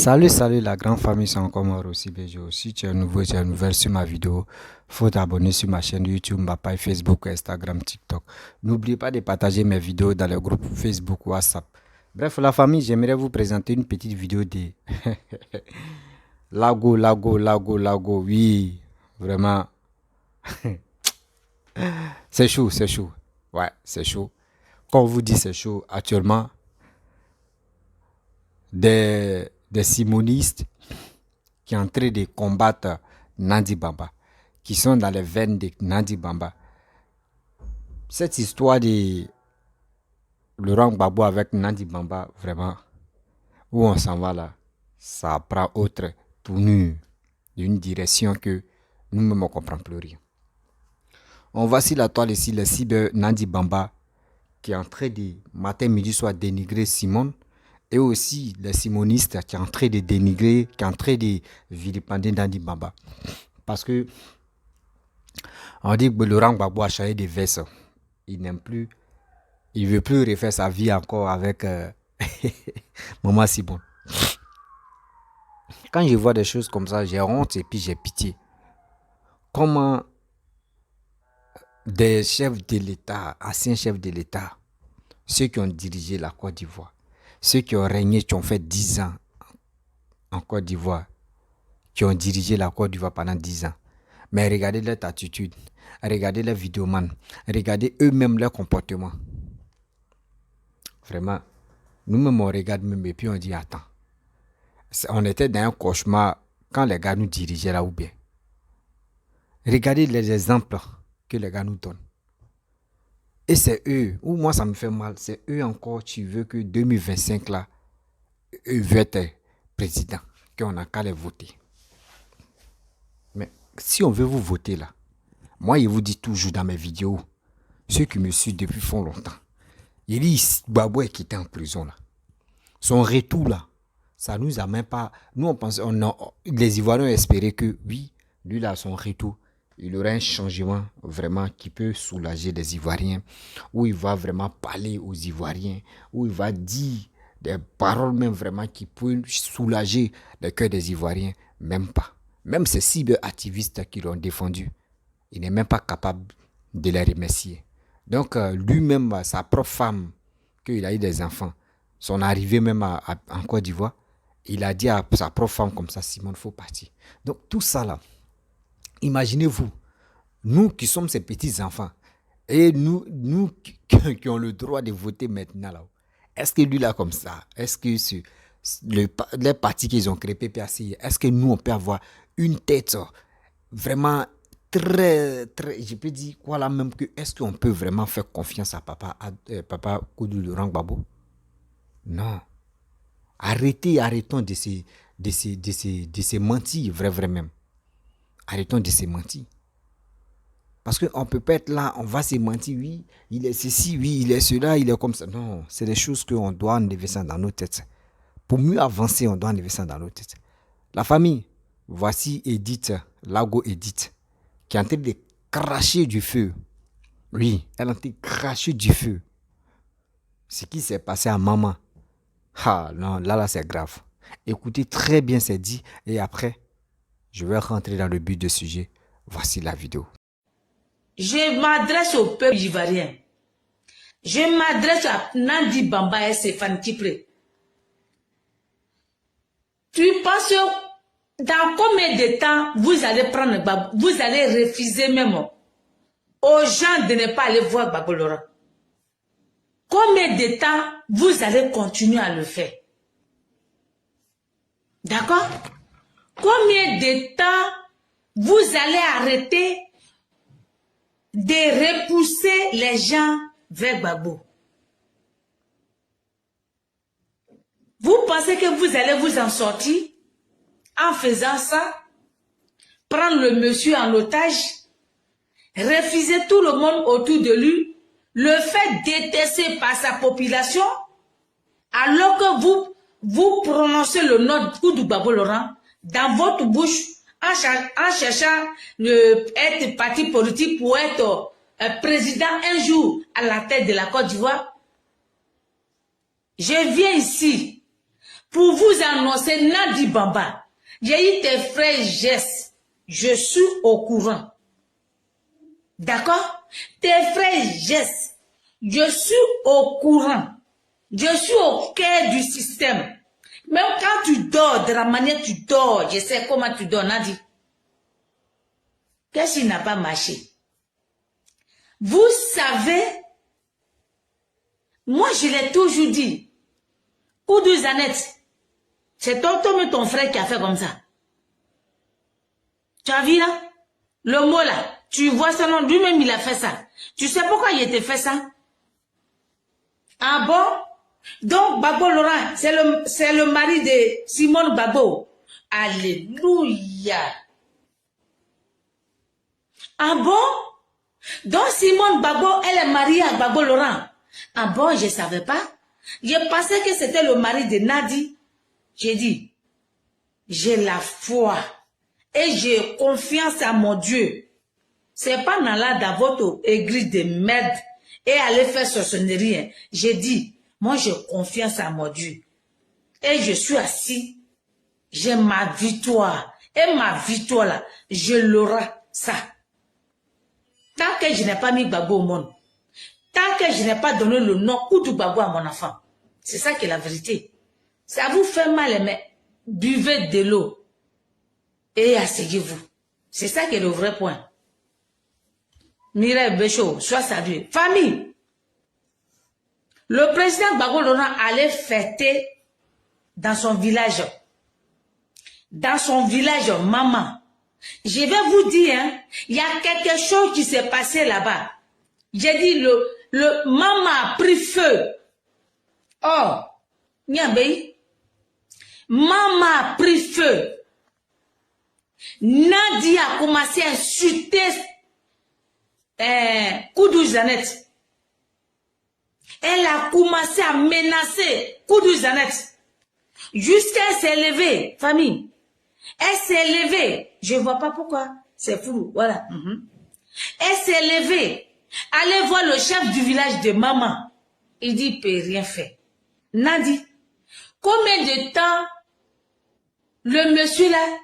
Salut la grande famille, c'est encore moi aussi Béjo. Si tu es nouveau, tu es nouvelle sur ma vidéo, faut t'abonner sur ma chaîne YouTube, ma page Facebook, Instagram, TikTok. N'oubliez pas de partager mes vidéos dans le groupe Facebook, WhatsApp. Bref, la famille, j'aimerais vous présenter une petite vidéo de Lago. Oui, vraiment, c'est chaud, c'est chaud. Ouais, c'est chaud. Quand on vous dit c'est chaud, actuellement, des simonistes qui sont en train de combattre Nandi Bamba, qui sont dans les veines de Nandi Bamba. Cette histoire de Laurent Gbagbo avec Nandi Bamba, vraiment, où on s'en va là, ça prend autre tournure, d'une direction que nous-mêmes ne comprenons plus rien. On voit sur la toile ici le cyber Nandi Bamba qui est en train de, matin, midi, soir, dénigrer Simone, et aussi les simonistes qui est en train de dénigrer, qui est en train de vilipender Nandi Bamba. Parce que on dit que Laurent Gbagbo a changé de veste. Il n'aime plus, il veut plus refaire sa vie encore avec Maman Simone. Quand je vois des choses comme ça, j'ai honte et puis j'ai pitié. Comment des chefs de l'État, anciens chefs de l'État, ceux qui ont dirigé la Côte d'Ivoire, ceux qui ont régné, qui ont fait 10 ans en Côte d'Ivoire, qui ont dirigé la Côte d'Ivoire pendant 10 ans. Mais regardez leur attitude, regardez les vidéomans, regardez eux-mêmes leur comportement. Vraiment, nous-mêmes on regarde même et puis on dit attends. On était dans un cauchemar quand les gars nous dirigeaient là ou bien. Regardez les exemples que les gars nous donnent. Et c'est eux, ou moi ça me fait mal, c'est eux encore, tu veux que 2025 là, eux veulent être président, qu'on n'a qu'à les voter. Mais si on veut vous voter là, moi je vous dis toujours dans mes vidéos, ceux qui me suivent depuis fort longtemps, il dit Baboué qui était en prison là. Son retour là, ça nous a même pas, nous on pense, les Ivoiriens espéraient que oui, lui là son retour, il aurait un changement vraiment qui peut soulager les Ivoiriens, où il va vraiment parler aux Ivoiriens, où il va dire des paroles même vraiment qui peuvent soulager le cœur des Ivoiriens. Même pas. Même ces cyber-activistes qui l'ont défendu, il n'est même pas capable de les remercier. Donc lui-même, sa propre femme, qu'il a eu des enfants, son arrivée même en Côte d'Ivoire, il a dit à sa propre femme comme ça, Simone, il faut partir. Donc tout ça là, imaginez-vous, nous qui sommes ces petits-enfants, et nous qui ont le droit de voter maintenant là, est-ce que lui là comme ça, est-ce que les partis qu'ils ont créés, PPAC, est-ce que nous on peut avoir une tête vraiment très, je peux dire quoi là même que, est-ce qu'on peut vraiment faire confiance à papa Koudou Laurent Gbagbo? Non. Arrêtons de se mentir, vrai même. Arrêtons de se mentir. Parce qu'on peut pas être là, on va se mentir, oui, il est ceci, oui, il est cela, il est comme ça. Non, c'est des choses qu'on doit enlever ça dans nos têtes. Pour mieux avancer, on doit enlever ça dans nos têtes. La famille, voici Edith, Lago Edith, qui est en train de cracher du feu. Oui, elle est en train de cracher du feu. Ce qui s'est passé à maman. Ah non, là c'est grave. Écoutez très bien c'est dit et après, je vais rentrer dans le but du sujet. Voici la vidéo. Je m'adresse au peuple ivoirien. Je m'adresse à Nandi Bamba et Stéphane Kipré. Tu penses dans combien de temps vous allez prendre Gbagbo, vous allez refuser même aux gens de ne pas aller voir Gbagbo Laurent? Combien de temps vous allez continuer à le faire? D'accord? Combien de temps vous allez arrêter de repousser les gens vers Gbagbo? Vous pensez que vous allez vous en sortir en faisant ça? Prendre le monsieur en otage? Refuser tout le monde autour de lui? Le fait détester par sa population? Alors que vous prononcez le nom de Koudou Gbagbo Laurent dans votre bouche en cherchant être parti politique pour être président un jour à la tête de la Côte d'Ivoire. Je viens ici pour vous annoncer, Nadi Bamba, j'ai eu tes frères gestes, je suis au courant. D'accord? Tes frères gestes, je suis au courant. Je suis au cœur du système. Même quand tu dors, de la manière que tu dors, je sais comment tu dors, Nadi. Qu'est-ce qui n'a pas marché? Vous savez, moi je l'ai toujours dit, Koudou Zanette, c'est ton frère qui a fait comme ça. Tu as vu là? Le mot là, tu vois ça, non, lui-même il a fait ça. Tu sais pourquoi il a fait ça? Ah bon? Donc Gbagbo Laurent, c'est le mari de Simone Gbagbo. Alléluia. Ah bon? Donc Simone Gbagbo, elle est mariée à Gbagbo Laurent. Ah bon, je ne savais pas. Je pensais que c'était le mari de Nadi. J'ai dit, j'ai la foi et j'ai confiance à mon Dieu. C'est pas dans là dans votre église de merde et aller faire sorcellerie. J'ai dit, moi j'ai confiance à mon Dieu. Et je suis assis. J'ai ma victoire. Et ma victoire là, je l'aurai ça. Tant que je n'ai pas mis Gbagbo au monde, tant que je n'ai pas donné le nom Koudou Gbagbo à mon enfant, c'est ça qui est la vérité. Ça vous fait mal, mais buvez de l'eau et asseyez-vous. C'est ça qui est le vrai point. Mireille Béchaud, sois salué. Famille, le président Gbagbo Laurent allait fêter dans son village. Dans son village, maman. Je vais vous dire, hein, il y a quelque chose qui s'est passé là-bas. J'ai dit, le maman a pris feu. Oh, Niambé, maman a pris feu. Nadia a commencé à insulter Koudou Zanette. Elle a commencé à menacer Koudou Zanette. Jusqu'à elle s'est levée, famille. Elle s'est levée. Je ne vois pas pourquoi. C'est flou. Voilà. Elle s'est levée. Allez voir le chef du village de maman. Il dit, il ne peut rien faire. Nadi, combien de temps le monsieur là,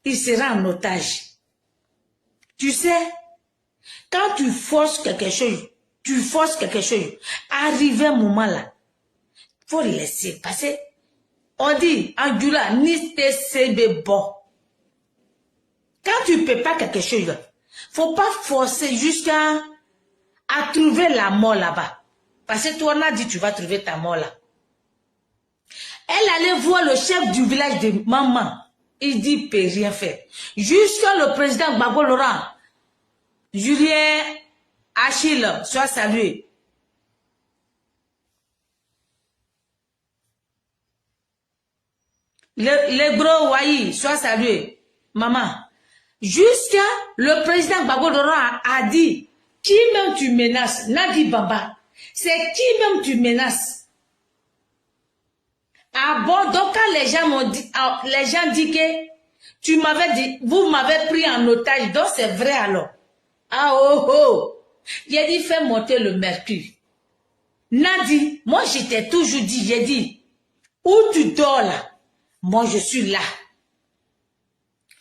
il sera en otage? Tu sais, quand tu forces quelque chose, arrive un moment là, il faut le laisser passer. On dit, en Djoula, ni TCB bon. Quand tu ne peux pas quelque chose, il ne faut pas forcer jusqu'à trouver la mort là-bas. Parce que toi, on a dit, tu vas trouver ta mort là. Elle allait voir le chef du village de maman. Il dit, il ne peut rien faire. Jusqu'à le président Gbagbo Laurent, Julien Achille, soit salué. Les gros Waï, soit salué. Maman. Jusqu'à le président Gbagbo Laurent a dit, qui même tu menaces? Nadi Bamba. C'est qui même tu menaces? Ah bon, donc quand les gens m'ont dit, les gens disent que tu m'avais dit, vous m'avez pris en otage, donc c'est vrai alors. Ah oh oh. J'ai dit, fais monter le mercure. Nadi, moi je t'ai toujours dit, j'ai dit, où tu dors là? Moi, je suis là.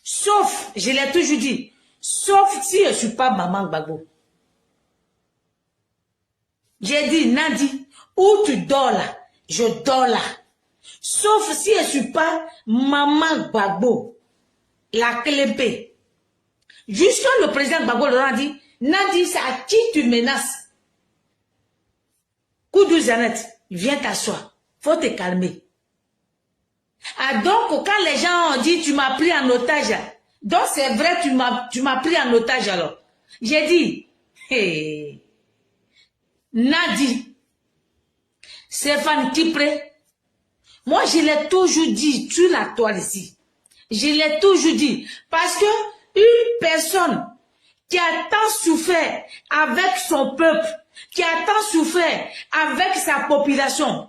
Sauf, je l'ai toujours dit, sauf si je ne suis pas maman Gbagbo. J'ai dit, Nadi, où tu dors là? Je dors là. Sauf si je ne suis pas maman Gbagbo. La clépée. Jusqu'à le président Gbagbo Laurent dit, Nadi, c'est à qui tu menaces? Koudou Zanette, viens t'asseoir. Faut te calmer. Ah donc, quand les gens ont dit, tu m'as pris en otage, donc c'est vrai, tu m'as pris en otage alors. J'ai dit, hey, Nadi, Stéphane Kipré, moi je l'ai toujours dit, tu la toile ici. Je l'ai toujours dit, parce que une personne qui a tant souffert avec son peuple, qui a tant souffert avec sa population,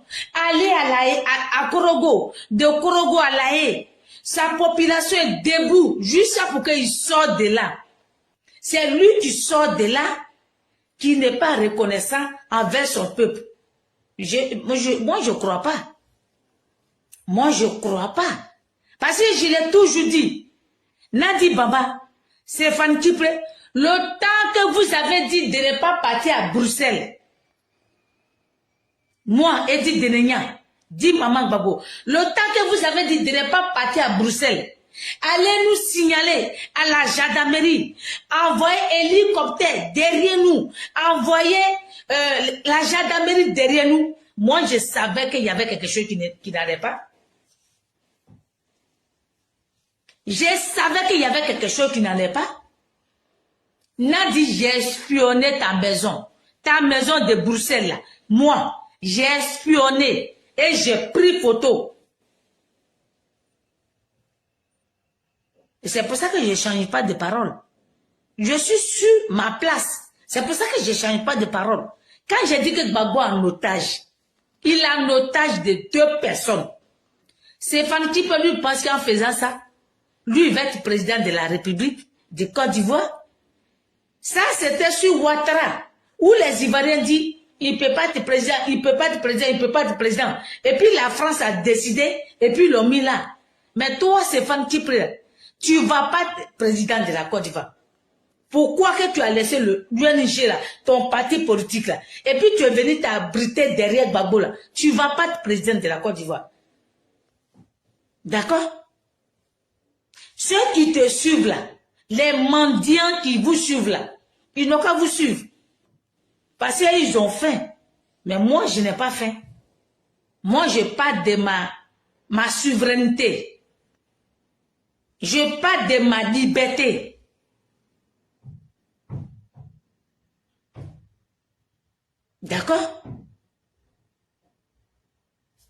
aller à La Haye, à Korogo, de Korogo à La Haye, sa population est debout, juste pour qu'il sorte de là. C'est lui qui sort de là, qui n'est pas reconnaissant envers son peuple. Moi, je ne crois pas. Moi, je ne crois pas. Parce que je l'ai toujours dit. Nadi Baba, c'est Fanny Kipré, le temps que vous avez dit de ne pas partir à Bruxelles, moi, Edith Denenia, dit Maman Babo, le temps que vous avez dit de ne pas partir à Bruxelles, allez nous signaler à la gendarmerie, envoyez hélicoptère derrière nous, envoyez la gendarmerie derrière nous. Moi, je savais qu'il y avait quelque chose qui n'allait pas. Je savais qu'il y avait quelque chose qui n'allait pas. Nadi, j'ai espionné ta maison de Bruxelles là. Moi, j'ai espionné et j'ai pris photo. Et c'est pour ça que je ne change pas de parole. Je suis sur ma place. C'est pour ça que je ne change pas de parole. Quand j'ai dit que Gbagbo est en otage, il a en otage de 2 personnes. Stéphane qui peut lui penser qu'en faisant ça, lui il va être président de la République de Côte d'Ivoire. Ça, c'était sur Ouattara, où les Ivoiriens disent il ne peut pas être président, il ne peut pas être président, il ne peut pas être président. Et puis la France a décidé, et puis ils l'ont mis là. Mais toi, Stéphane Kipré, tu ne vas pas être président de la Côte d'Ivoire. Pourquoi que tu as laissé l'UNG là, ton parti politique là, et puis tu es venu t'abriter derrière Gbagbo là, tu ne vas pas être président de la Côte d'Ivoire. D'accord? Ceux qui te suivent là, les mendiants qui vous suivent là, ils n'ont qu'à vous suivre. Parce qu'ils ont faim. Mais moi, je n'ai pas faim. Moi, je parle de ma souveraineté. Je parle de ma liberté. D'accord?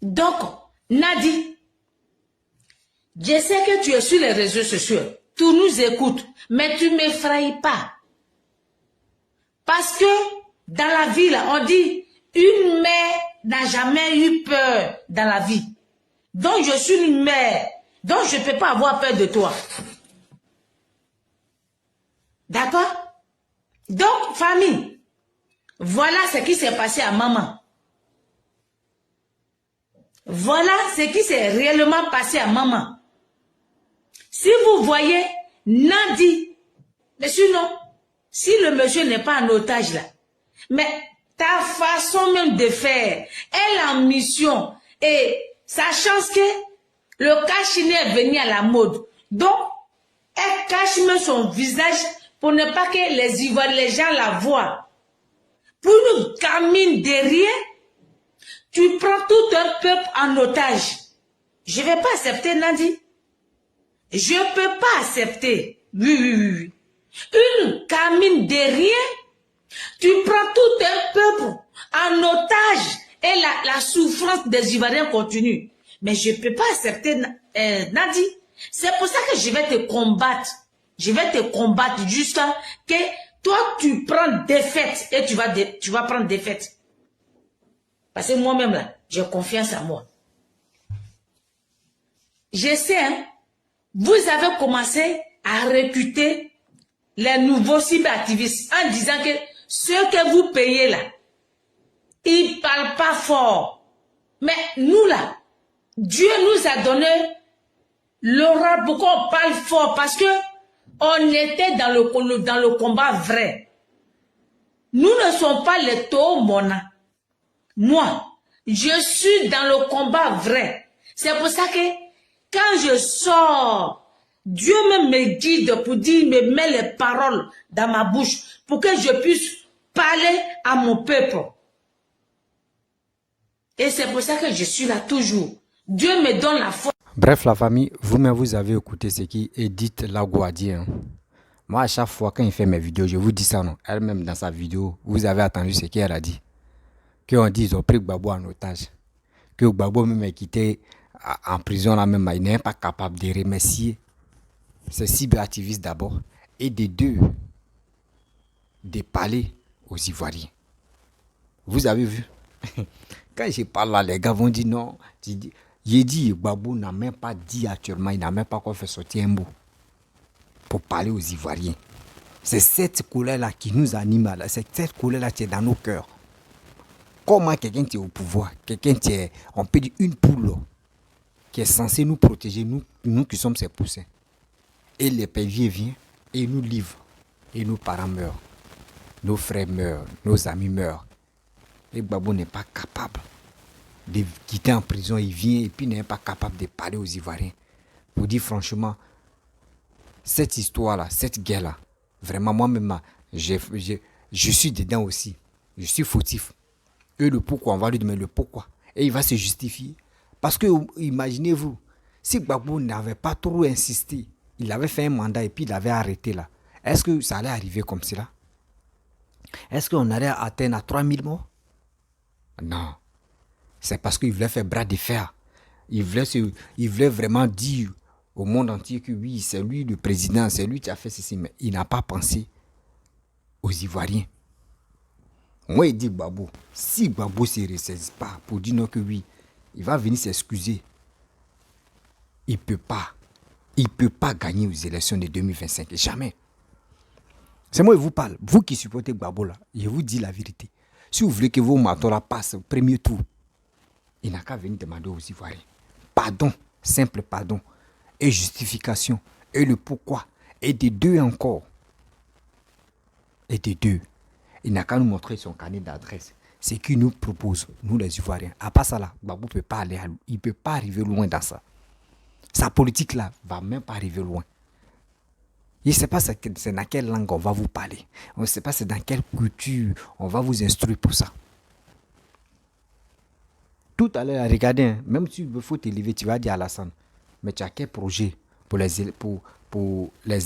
Donc, Nadi, je sais que tu es sur les réseaux sociaux. Tu nous écoutes, mais tu ne m'effraies pas. Parce que dans la vie, là, on dit, une mère n'a jamais eu peur dans la vie. Donc, je suis une mère. Donc, je ne peux pas avoir peur de toi. D'accord? Donc, famille, voilà ce qui s'est passé à maman. Voilà ce qui s'est réellement passé à maman. Si vous voyez Nadi, mais sinon, si le monsieur n'est pas en otage là, mais ta façon même de faire, elle est en mission, et sachant que le cache-nez est venu à la mode, donc elle cache même son visage pour ne pas que les Ivoiriens, les gens la voient. Pour une gamine derrière, tu prends tout un peuple en otage. Je ne vais pas accepter, Nadi. Je ne peux pas accepter. Oui. Une gamine derrière, tu prends tout un peuple en otage et la souffrance des Ivoiriens continue. Mais je ne peux pas accepter, Nadi. C'est pour ça que je vais te combattre. Je vais te combattre jusqu'à que toi, tu prends défaite et tu vas prendre défaite. Parce que moi-même, là, j'ai confiance en moi. Je sais, hein, vous avez commencé à recruter les nouveaux cyberactivistes en disant que ceux que vous payez là, ils ne parlent pas fort. Mais nous là, Dieu nous a donné l'oral pour qu'on parle fort parce que on était dans le combat vrai. Nous ne sommes pas les taux mona. Moi, je suis dans le combat vrai. C'est pour ça que quand je sors, Dieu même me guide pour dire, me met les paroles dans ma bouche pour que je puisse parler à mon peuple. Et c'est pour ça que je suis là toujours. Dieu me donne la force. Bref, la famille, vous-même, vous avez écouté ce qui Edith Lago a dit. Hein. Moi, à chaque fois, quand il fait mes vidéos, je vous dis ça, non. Elle-même, dans sa vidéo, vous avez entendu ce qu'elle a dit. Qu'on dit, ils ont pris Gbagbo en otage. Que Gbagbo même est quitté en prison, là même, il n'est pas capable de remercier ces cyberactivistes d'abord. Et de deux, de parler aux Ivoiriens. Vous avez vu? Quand je parle là, les gars vont dire non. J'ai dit, Gbagbo n'a même pas dit actuellement, il n'a même pas encore fait sortir un mot pour parler aux Ivoiriens. C'est cette colère-là qui nous anime, c'est cette colère-là qui est dans nos cœurs. Comment quelqu'un qui est au pouvoir, quelqu'un qui est, on peut dire une poule, qui est censé nous protéger, nous qui sommes ses poussins. Et l'épervier vient et nous livre. Et nos parents meurent. Nos frères meurent. Nos amis meurent. Et Gbagbo n'est pas capable de quitter en prison. Il vient et puis n'est pas capable de parler aux Ivoiriens. Pour dire franchement, cette histoire-là, cette guerre-là, vraiment moi-même, je suis dedans aussi. Je suis fautif. Et le pourquoi, on va lui demander le pourquoi. Et il va se justifier. Parce que, imaginez-vous, si Gbagbo n'avait pas trop insisté, il avait fait un mandat et puis il avait arrêté là, est-ce que ça allait arriver comme cela? Est-ce qu'on allait atteindre à 3000 morts? Non. C'est parce qu'il voulait faire bras de fer. Il voulait vraiment dire au monde entier que oui, c'est lui le président, c'est lui qui a fait ceci, mais il n'a pas pensé aux Ivoiriens. Moi, il dit Gbagbo, si Gbagbo ne se ressaisit pas pour dire non que oui, il va venir s'excuser. Il ne peut pas gagner aux élections de 2025. Jamais. C'est moi qui vous parle. Vous qui supportez Gbagbo là, je vous dis la vérité. Si vous voulez que vos Matola passent au premier tour, il n'a qu'à venir demander aux Ivoiriens pardon, simple pardon, et justification, et le pourquoi, et des deux encore. Et des deux. Il n'a qu'à nous montrer son carnet d'adresse. C'est ce qu'il nous propose, nous les Ivoiriens. À part ça là, Gbagbo ne peut pas aller il ne peut pas arriver loin dans ça. Sa politique là ne va même pas arriver loin. Je ne sais pas c'est dans quelle langue on va vous parler. On ne sait pas c'est dans quelle culture on va vous instruire pour ça. Tout à l'heure, regardez, hein, même si il faut t'élever, tu vas dire à Alassane, mais tu as quel projet pour les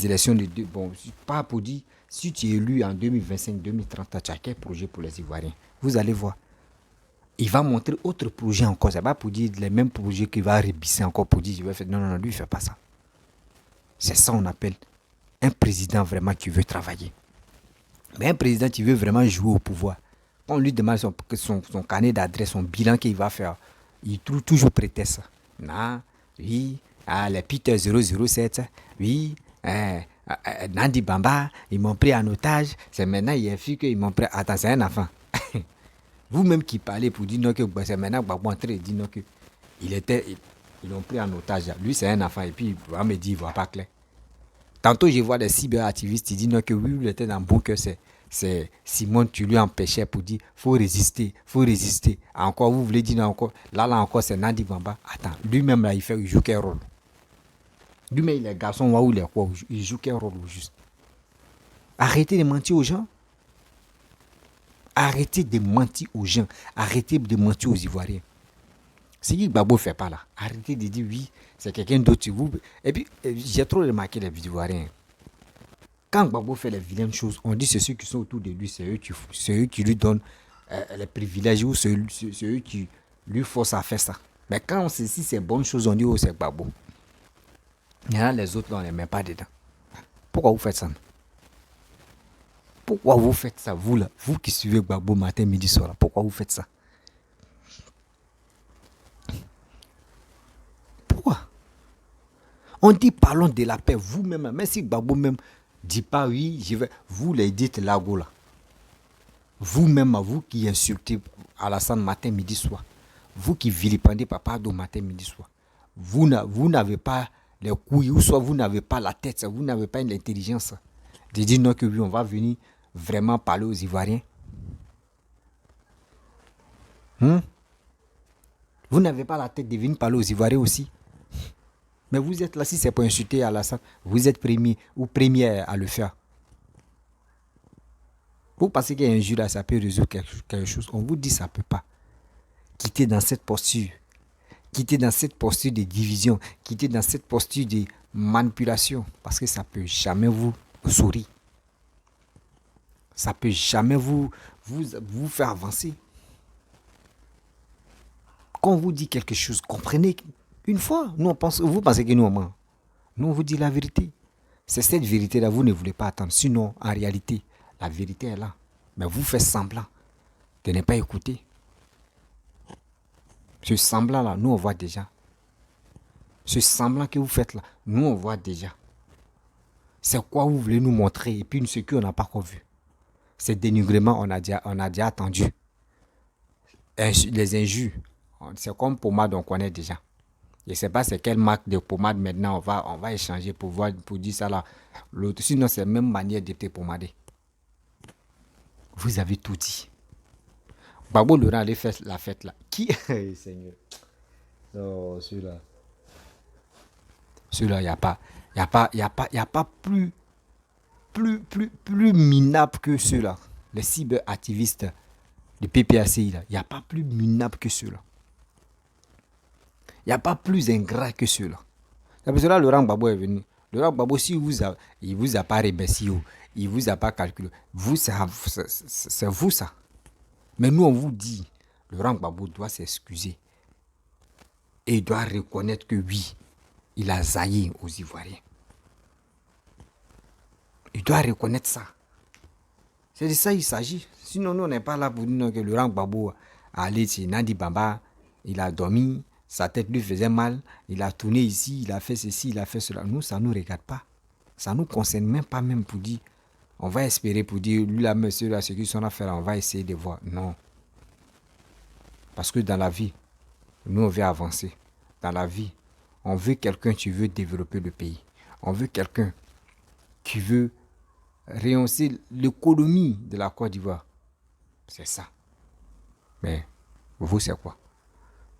élections de deux? Bon, pas pour dire, si tu es élu en 2025-2030, tu as quel projet pour les Ivoiriens? Vous allez voir. Il va montrer autre projet encore. Ce n'est pas pour dire les mêmes projets qu'il va rébisser encore pour dire je vais faire. Non, lui, il ne fait pas ça. C'est ça qu'on appelle un président vraiment qui veut travailler. Mais un président qui veut vraiment jouer au pouvoir. Quand on lui demande son carnet d'adresse, son bilan qu'il va faire, il trouve toujours prétexte. Non, oui, les Peter 007, oui, Nandi Bamba, ils m'ont pris en otage. C'est maintenant, il y a fille qu'ils m'ont pris. Attends, c'est un enfant. Vous-même qui parlez pour dire non que c'est maintenant Gbagbo en train de dire non que ils l'ont pris en otage. Lui, c'est un enfant et puis il va me dire, il ne voit pas clair. Tantôt, je vois des cyberactivistes qui disent non que oui, il était dans le bon cœur, c'est Simone, tu lui empêchais pour dire faut résister. Encore, vous voulez dire non, encore. Là encore, c'est Nandi Bamba. Attends, lui-même, là, il joue quel rôle? Lui-même, il est garçon, ou il est quoi? Il joue quel rôle au juste? Arrêtez de mentir aux gens. Arrêtez de mentir aux gens. Arrêtez de mentir aux Ivoiriens. C'est qui Gbagbo ne fait pas là. Arrêtez de dire oui, c'est quelqu'un d'autre. Et puis, j'ai trop remarqué les Ivoiriens. Quand Gbagbo fait les vilaines choses, on dit c'est ceux qui sont autour de lui, c'est eux qui lui donnent les privilèges ou c'est eux qui lui forcent à faire ça. Mais quand on sait si c'est bonne chose, on dit oh c'est Gbagbo. Il y en a les autres, là, on ne les met pas dedans. Pourquoi vous faites ça? Pourquoi vous faites ça, vous là, vous qui suivez Gbagbo matin, midi, soir, pourquoi vous faites ça? Pourquoi? On dit parlons de la paix, vous-même, même si Gbagbo même dit pas oui, je vais, vous les dites Lago là. Vous-même, vous qui insultez Alassane matin, midi, soir, vous qui vilipendez Papa Ado matin, midi, soir, vous n'avez pas les couilles, ou soit vous n'avez pas la tête, vous n'avez pas l'intelligence de dire non que oui, on va venir vraiment parler aux Ivoiriens. Vous n'avez pas la tête de venir parler aux Ivoiriens aussi. Mais vous êtes là, si c'est pour insulter Alassane, vous êtes premier ou première à le faire. Vous pensez qu'il y a un jour là, ça peut résoudre quelque chose. On vous dit ça ne peut pas. Quittez dans cette posture. Quittez dans cette posture de division. Quittez dans cette posture de manipulation. Parce que ça ne peut jamais vous sourire. Ça ne peut jamais vous faire avancer. Quand on vous dit quelque chose, comprenez une fois. Vous pensez que nous, on ment. Nous, on vous dit la vérité. C'est cette vérité-là, vous ne voulez pas attendre. Sinon, en réalité, la vérité est là. Mais vous faites semblant de ne pas écouter. Ce semblant-là, nous, on voit déjà. Ce semblant que vous faites là, nous, on voit déjà. C'est quoi vous voulez nous montrer et puis ce qu'on n'a pas encore vu. Ces dénigrements, on a déjà attendu. Les injures, c'est comme pommade, on connaît déjà. Je ne sais pas c'est quelle marque de pommade maintenant on va échanger pour dire ça là. L'autre, sinon c'est la même manière de te pommader. Vous avez tout dit. Gbagbo Laurent allait faire la fête là. Qui Seigneur. Non, celui-là. Celui-là, il n'y a pas plus minable que ceux-là. Les cyberactivistes de PPACI là. Il n'y a pas plus minable que ceux-là. Il n'y a pas plus ingrat que ceux-là. C'est pour cela que Laurent Gbagbo est venu. Laurent Gbagbo, si il ne vous a pas remercié, il ne vous a pas calculé, c'est vous ça. Mais nous, on vous dit, Laurent Gbagbo doit s'excuser. Et il doit reconnaître que oui, il a zaillé aux Ivoiriens. Il doit reconnaître ça. C'est de ça qu'il s'agit. Sinon, nous, on n'est pas là pour dire que Laurent Gbagbo a allé chez Nadi Bamba, il a dormi, sa tête lui faisait mal, il a tourné ici, il a fait ceci, il a fait cela. Nous, ça ne nous regarde pas. Ça ne nous concerne même pas même pour dire, on va espérer pour dire, lui là, monsieur, là, ce qu'ils sont à faire, on va essayer de voir. Non. Parce que dans la vie, nous, on veut avancer. Dans la vie, on veut quelqu'un qui veut développer le pays. On veut quelqu'un qui veut rehausser l'économie de la Côte d'Ivoire. C'est ça. Mais vous, c'est quoi?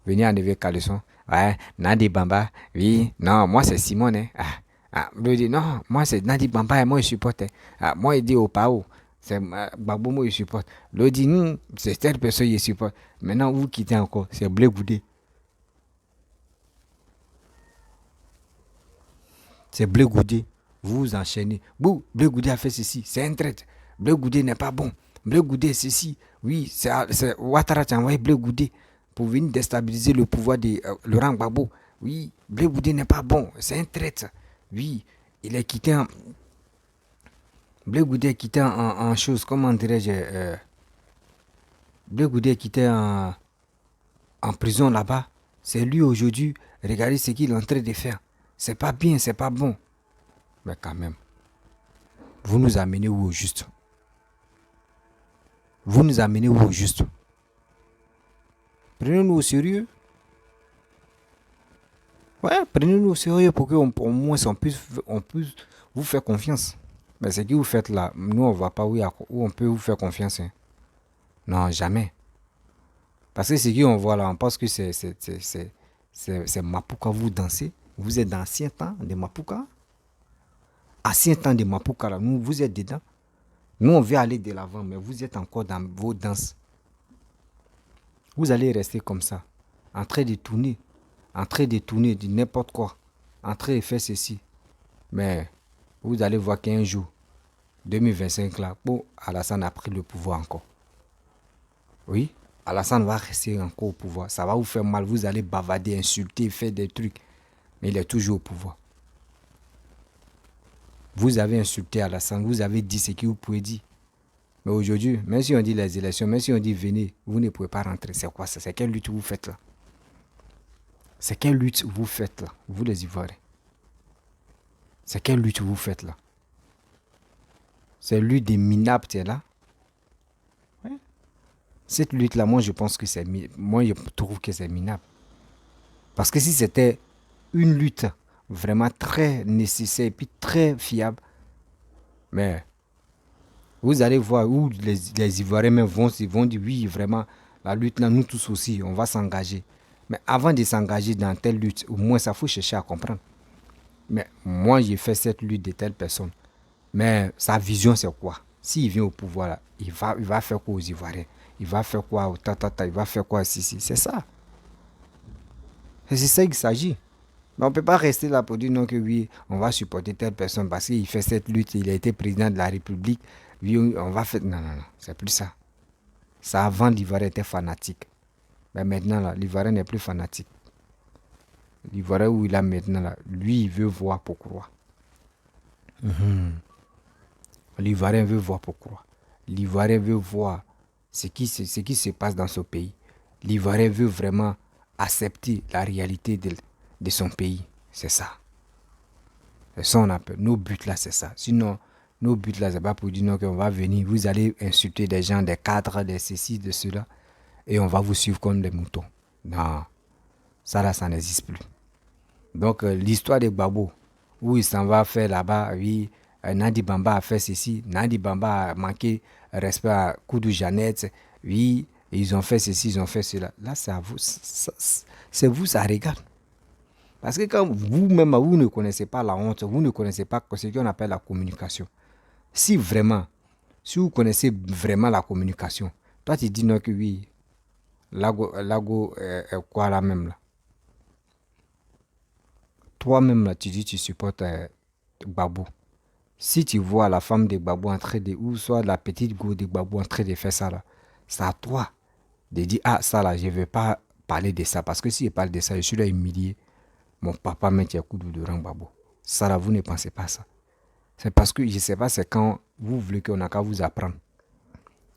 Venez enlever Caleçon. Ouais, Nadi Bamba. Oui, non, moi, c'est Simone. Hein. Je dis, non, moi, c'est Nadi Bamba et moi, je supporte. Moi, il dit au Pao. C'est Gbagbo, moi, je supporte. L'autre dit, c'est telle personne, je supporte. Maintenant, vous quittez encore. C'est Blé Goudé. C'est Blé Goudé. Vous vous enchaînez. Bouh, Blé Goudé a fait ceci. C'est un traître. Blé Goudé n'est pas bon. Blé Goudé, ceci. Oui, c'est Ouattara qui a envoyé Blé Goudé pour venir déstabiliser le pouvoir de Laurent Gbagbo. Oui, Blé Goudé n'est pas bon. C'est un traître. Oui, il est quitté en... Blé Goudé est quitté en chose. Comment dirais-je Blé Goudé est quitté en prison là-bas. C'est lui aujourd'hui. Regardez ce qu'il est en train de faire. C'est pas bien, c'est pas bon. Mais quand même, vous nous amenez où au juste? Vous nous amenez où au juste? Prenez-nous au sérieux. Ouais, prenez-nous au sérieux pour qu'au moins on puisse vous faire confiance. Mais ce que vous faites là, nous on ne va pas où on peut vous faire confiance. Hein. Non, jamais. Parce que ce qu'on voit là, on pense que c'est Mapuka, vous dansez. Vous êtes dans l'ancien temps de Mapuka. Ancien temps de Mapuka, là, nous, vous êtes dedans. Nous, on veut aller de l'avant, mais vous êtes encore dans vos danses. Vous allez rester comme ça, en train de tourner de n'importe quoi, en train de faire ceci. Mais vous allez voir qu'un jour, 2025 là, bon, Alassane a pris le pouvoir encore. Oui, Alassane va rester encore au pouvoir. Ça va vous faire mal, vous allez bavader, insulter, faire des trucs. Mais il est toujours au pouvoir. Vous avez insulté Alassane, vous avez dit ce que vous pouvez dire. Mais aujourd'hui, même si on dit les élections, même si on dit venez, vous ne pouvez pas rentrer. C'est quoi ça? C'est quelle lutte vous faites là? C'est quelle lutte vous faites là, vous les Ivoiriens? C'est quelle lutte vous faites là? C'est lutte des minables, tu es là? Ouais. Cette lutte-là, moi je pense que c'est... Moi je trouve que c'est minable. Parce que si c'était une lutte vraiment très nécessaire et puis très fiable, mais vous allez voir où les Ivoiriens même vont dire oui, vraiment, la lutte là, nous tous aussi, on va s'engager. Mais avant de s'engager dans telle lutte, au moins ça faut chercher à comprendre. Mais moi, j'ai fait cette lutte de telle personne. Mais sa vision, c'est quoi? S'il vient au pouvoir, là, il va faire quoi aux Ivoiriens? Il va faire quoi au tatata? Il va faire quoi ici? C'est ça. C'est ça qu'il s'agit. Mais on ne peut pas rester là pour dire non que oui, on va supporter telle personne parce qu'il fait cette lutte, il a été président de la République. Oui, on va faire... Non, c'est plus ça. Ça, avant, l'Ivoirien était fanatique. Mais maintenant, là, l'Ivoirien n'est plus fanatique. L'Ivoirien où il est maintenant, là, lui, il veut voir pour croire. L'Ivoirien veut voir pour croire. L'Ivoirien veut voir ce qui se passe dans ce pays. L'Ivoirien veut vraiment accepter la réalité de son pays. C'est ça. C'est ça on appelle. Nos buts là, c'est ça. Sinon, nos buts là, c'est pas pour dire non qu'on va venir. Vous allez insulter des gens, des cadres, des ceci, de cela. Et on va vous suivre comme des moutons. Non. Ça là, ça n'existe plus. Donc, l'histoire de Gbagbo, où il s'en va faire là-bas, oui, Nandi Bamba a fait ceci, Nandi Bamba a manqué respect à Koudou Jeannette, oui, ils ont fait ceci, ils ont fait cela. Là, c'est à vous, c'est vous, ça regarde. Parce que quand vous-même, vous ne connaissez pas la honte, vous ne connaissez pas ce qu'on appelle la communication. Si vraiment, si vous connaissez vraiment la communication, toi tu dis non que oui, Lago quoi là même là. Toi-même là, tu dis tu supportes Gbagbo. Si tu vois la femme de Gbagbo en train de, ou soit la petite go de Gbagbo en train de faire ça là, c'est à toi de dire ah ça là, je ne vais pas parler de ça. Parce que si je parle de ça, je suis là humilié. Mon papa met un coup de rang Gbagbo. Ça là, vous ne pensez pas ça. C'est parce que je ne sais pas, c'est quand vous voulez qu'on a qu'à vous apprendre.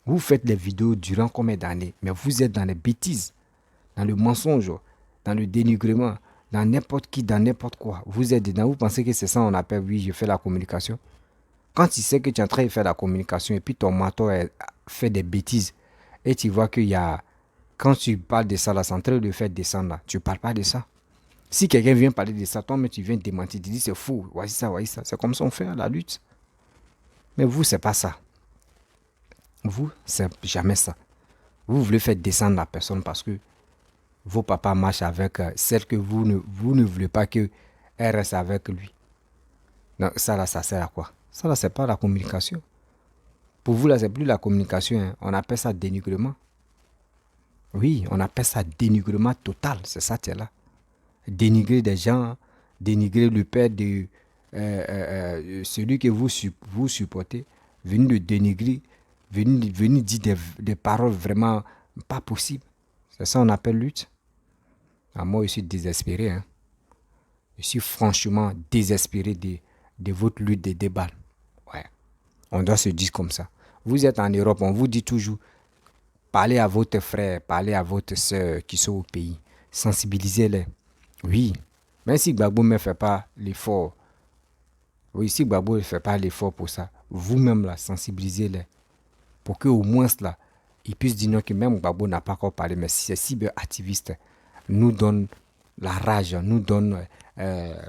Vous faites des vidéos durant combien d'années, mais vous êtes dans les bêtises, dans le mensonge, dans le dénigrement, dans n'importe qui, dans n'importe quoi. Vous êtes dedans, vous pensez que c'est ça on appelle, oui, je fais la communication. Quand tu sais que tu es en train de faire la communication et puis ton mentor fait des bêtises et tu vois qu'il y a, quand tu parles de ça, là, c'est en train de faire descendre là, tu ne parles pas de ça. Si quelqu'un vient parler de ça, toi, mais tu viens démentir, tu dis c'est faux, voici ça, voici ça. C'est comme ça on fait la lutte. Mais vous, c'est pas ça. Vous, c'est jamais ça. Vous voulez faire descendre la personne parce que vos papas marchent avec celle que vous ne voulez pas qu'elle reste avec lui. Donc ça là, ça sert à quoi? Ça là, c'est pas la communication. Pour vous là, c'est plus la communication. Hein. On appelle ça dénigrement. Oui, on appelle ça dénigrement total. C'est ça, tu es là. Dénigrer des gens, dénigrer le père de celui que vous supportez, venir le dénigrer, venir dire des paroles vraiment pas possibles. C'est ça qu'on appelle lutte. Ah, moi, je suis désespéré. Hein. Je suis franchement désespéré de votre lutte des débats. Ouais. On doit se dire comme ça. Vous êtes en Europe, on vous dit toujours, parlez à votre frère, parlez à votre soeur qui sont au pays. Sensibilisez-les. Oui. Même si Gbagbo ne fait pas l'effort, oui, si Gbagbo ne fait pas l'effort pour ça, vous-même, là, sensibilisez-les. Pour qu'au moins, là, ils puissent dire non, que même Gbagbo n'a pas encore parlé, mais si ces cyberactivistes nous donnent la rage, nous donnent le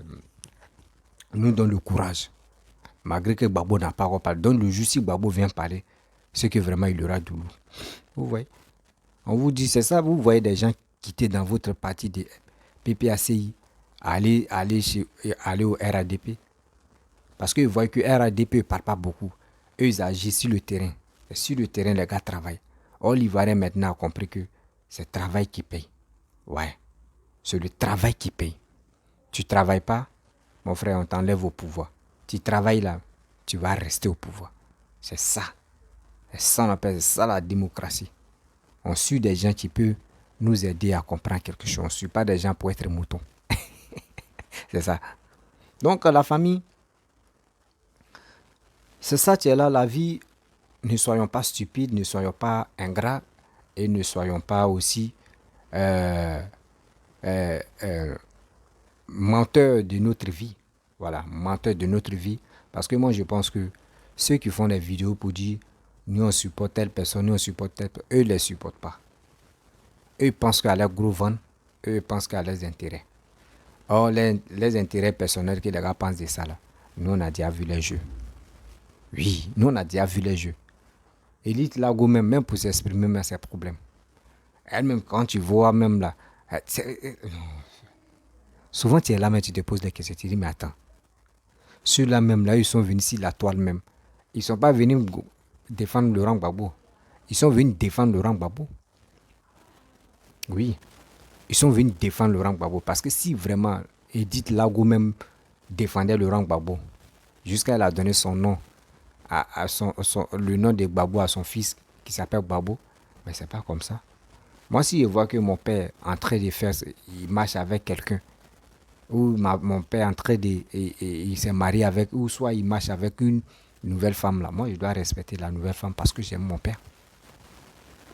courage. Malgré que Gbagbo n'a pas encore parlé. Donc le jour si Gbagbo vient parler, c'est que vraiment il aura du lourd. Vous voyez? On vous dit, c'est ça, vous voyez des gens quitter dans votre parti de PPACI, aller au RADP. Parce qu'ils voient que RADP ne parle pas beaucoup. Eux, ils agissent sur le terrain. Et sur le terrain, les gars travaillent. Or, l'Ivoirien maintenant a compris que c'est le travail qui paye. Ouais. C'est le travail qui paye. Tu ne travailles pas, mon frère, on t'enlève au pouvoir. Tu travailles là, tu vas rester au pouvoir. C'est ça. C'est ça, on appelle ça la démocratie. On suit des gens qui peuvent nous aider à comprendre quelque chose. On ne suit pas des gens pour être moutons. C'est ça. Donc, la famille, c'est ça qui est là, la vie. Ne soyons pas stupides, ne soyons pas ingrats et ne soyons pas aussi menteurs de notre vie. Voilà, menteurs de notre vie. Parce que moi, je pense que ceux qui font des vidéos pour dire nous on supporte telle personne, nous on supporte telle personne, eux ne les supportent pas. Eux pensent qu'à leur gros ventre, eux pensent qu'à leurs intérêts. Or, les intérêts personnels que les gars pensent de ça là, nous on a déjà vu les jeux. Oui, nous on a déjà vu les jeux. Élite Lago même pour s'exprimer, mais c'est problème. Elle-même, quand tu vois même là, souvent tu es là, mais tu te poses des questions, tu dis, mais attends, ceux-là même là, ils sont venus ici, la toile même. Ils ne sont pas venus défendre Laurent Gbagbo. Ils sont venus défendre Laurent Gbagbo. Oui, ils sont venus défendre Laurent Gbagbo. Parce que si vraiment Edith Lago même défendait Laurent Gbagbo, jusqu'à elle a donné son nom, le nom de Gbagbo à son fils qui s'appelle Gbagbo, mais c'est pas comme ça. Moi, si je vois que mon père en train de faire, il marche avec quelqu'un, ou mon père en train de, il s'est marié avec, ou soit il marche avec une nouvelle femme là, moi je dois respecter la nouvelle femme parce que j'aime mon père.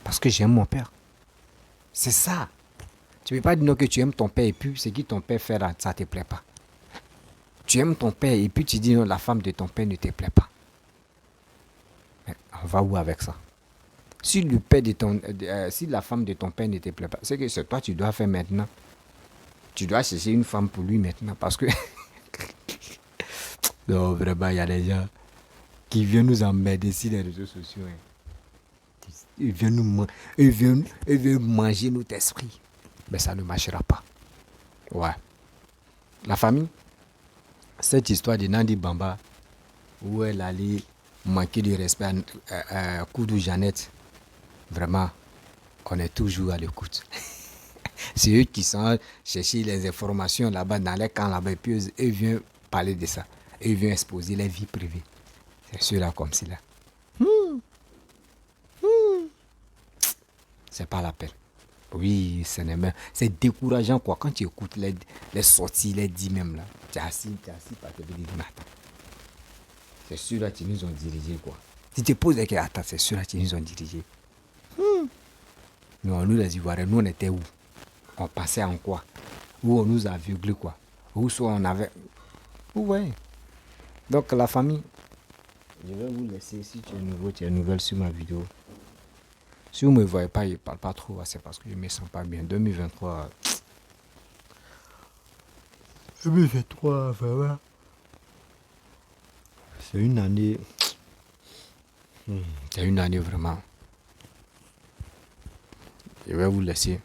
Parce que j'aime mon père. C'est ça. Tu ne peux pas dire que tu aimes ton père et puis ce que ton père fait là, ça ne te plaît pas. Tu aimes ton père et puis tu dis non, la femme de ton père ne te plaît pas. Mais on va où avec ça? Si le père de si la femme de ton père ne te plaît pas, c'est que c'est toi tu dois faire maintenant. Tu dois chercher une femme pour lui maintenant parce que... Non, vraiment, il y a des gens qui viennent nous emmerder sur les réseaux sociaux. Hein. Ils viennent ils viennent manger notre esprit. Mais ça ne marchera pas. Ouais. La famille, cette histoire de Nandi Bamba, où elle allait manquer de respect à Koudou Jeannette, vraiment, on est toujours à l'écoute. C'est eux qui sont chercher les informations là-bas, dans les camps là-bas, et puis eux viennent parler de ça. Eux viennent exposer les vies privées. C'est ceux-là comme cela. C'est pas la peine. Oui, c'est décourageant quoi. Quand tu écoutes les sorties, les dits même là, tu es assis, parce que tu dis, mais attends. C'est ceux-là qui nous ont dirigés quoi. Si tu te poses des questions, attends, c'est ceux-là qui nous ont dirigés. Nous les Ivoiriens, nous on était où? On passait en quoi? Où on nous a aveuglés quoi? Où soit on avait... Ouais. Donc la famille, je vais vous laisser. Si tu es nouveau, tu es nouvelle sur ma vidéo. Si vous ne me voyez pas, je ne parle pas trop, c'est parce que je ne me sens pas bien. 2023, vraiment. C'est une année. C'est une année vraiment. Je vais vous laisser.